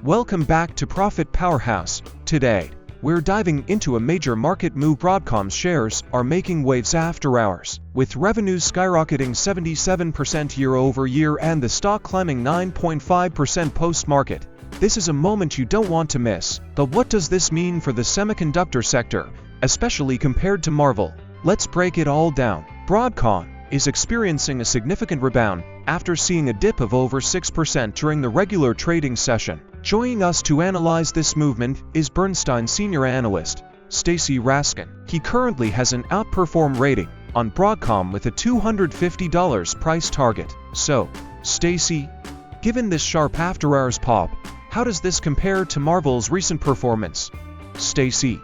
Welcome back to Profit Powerhouse. Today, we're diving into a major market move. Broadcom's shares are making waves after hours, with revenues skyrocketing 77% year-over-year and the stock climbing 9.5% post-market. This is a moment you don't want to miss. But what does this mean for the semiconductor sector, especially compared to Marvell? Let's break it all down. Broadcom is experiencing a significant rebound after seeing a dip of over 6% during the regular trading session. Joining us to analyze this movement is Bernstein senior analyst Stacy Raskin. He currently has an outperform rating on Broadcom with a $250 price target. So, Stacy, given this sharp after-hours pop, how does this compare to Marvell's recent performance? Stacy: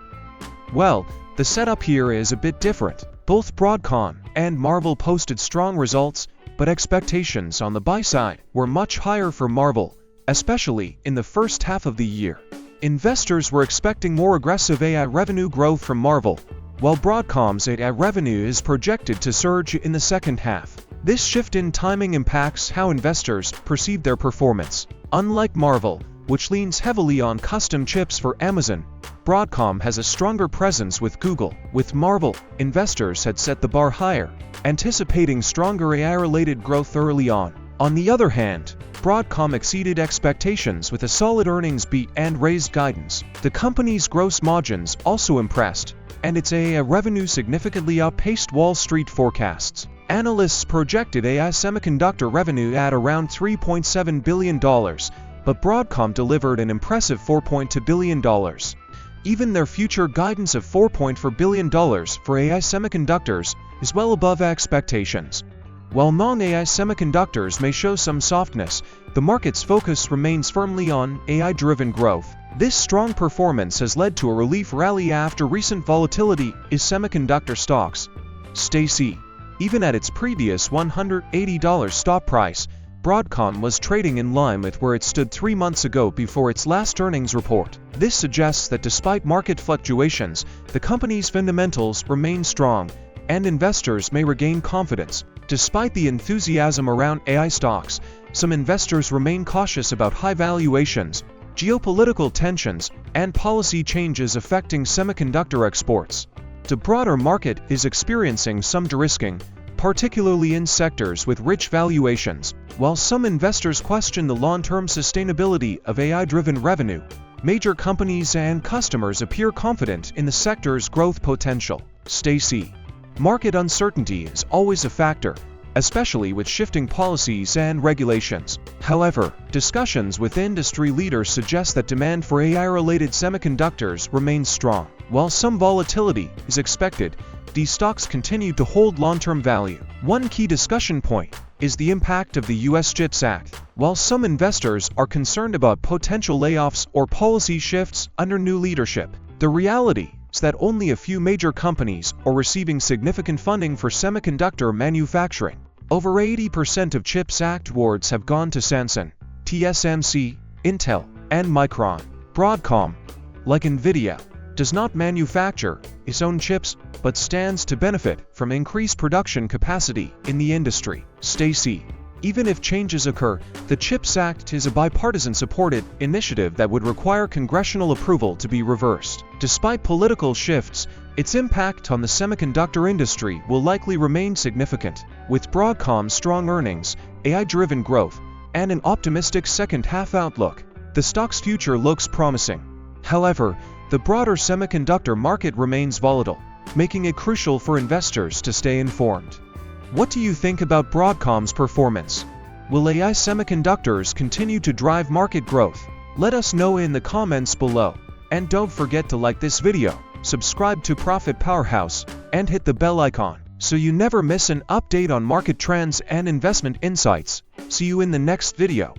Well, the setup here is a bit different. Both Broadcom and Marvell posted strong results, but expectations on the buy side were much higher for Marvell, especially in the first half of the year. Investors were expecting more aggressive AI revenue growth from Marvell, while Broadcom's AI revenue is projected to surge in the second half. This shift in timing impacts how investors perceive their performance. Unlike Marvell, which leans heavily on custom chips for Amazon, Broadcom has a stronger presence with Google. With Marvell, investors had set the bar higher, anticipating stronger AI-related growth early on. On the other hand, Broadcom exceeded expectations with a solid earnings beat and raised guidance. The company's gross margins also impressed, and its AI revenue significantly outpaced Wall Street forecasts. Analysts projected AI semiconductor revenue at around $3.7 billion, but Broadcom delivered an impressive $4.2 billion. Even their future guidance of $4.4 billion for AI semiconductors is well above expectations. While non-AI semiconductors may show some softness, the market's focus remains firmly on AI-driven growth. This strong performance has led to a relief rally after recent volatility in semiconductor stocks. Stacy: Even at its previous $180 stock price, Broadcom was trading in line with where it stood 3 months ago before its last earnings report. This suggests that despite market fluctuations, the company's fundamentals remain strong, and investors may regain confidence. Despite the enthusiasm around AI stocks, some investors remain cautious about high valuations, geopolitical tensions, and policy changes affecting semiconductor exports. The broader market is experiencing some de-risking, particularly in sectors with rich valuations. While some investors question the long-term sustainability of AI-driven revenue, major companies and customers appear confident in the sector's growth potential. Stacy: Market uncertainty is always a factor, especially with shifting policies and regulations. However, discussions with industry leaders suggest that demand for AI-related semiconductors remains strong. While some volatility is expected, these stocks continue to hold long-term value. One key discussion point is the impact of the U.S. CHIPS Act. While some investors are concerned about potential layoffs or policy shifts under new leadership, the reality is that only a few major companies are receiving significant funding for semiconductor manufacturing. Over 80% of CHIPS Act awards have gone to Samsung, TSMC, Intel, and Micron. Broadcom, like nvidia, does not manufacture its own chips, but stands to benefit from increased production capacity in the industry. Stacy: Even if changes occur, the CHIPS Act is a bipartisan-supported initiative that would require congressional approval to be reversed. Despite political shifts, its impact on the semiconductor industry will likely remain significant. With Broadcom's strong earnings, AI-driven growth, and an optimistic second-half outlook, the stock's future looks promising. However, the broader semiconductor market remains volatile, making it crucial for investors to stay informed. What do you think about Broadcom's performance? Will AI semiconductors continue to drive market growth? Let us know in the comments below. And don't forget to like this video, subscribe to Profit Powerhouse, and hit the bell icon so you never miss an update on market trends and investment insights. See you in the next video.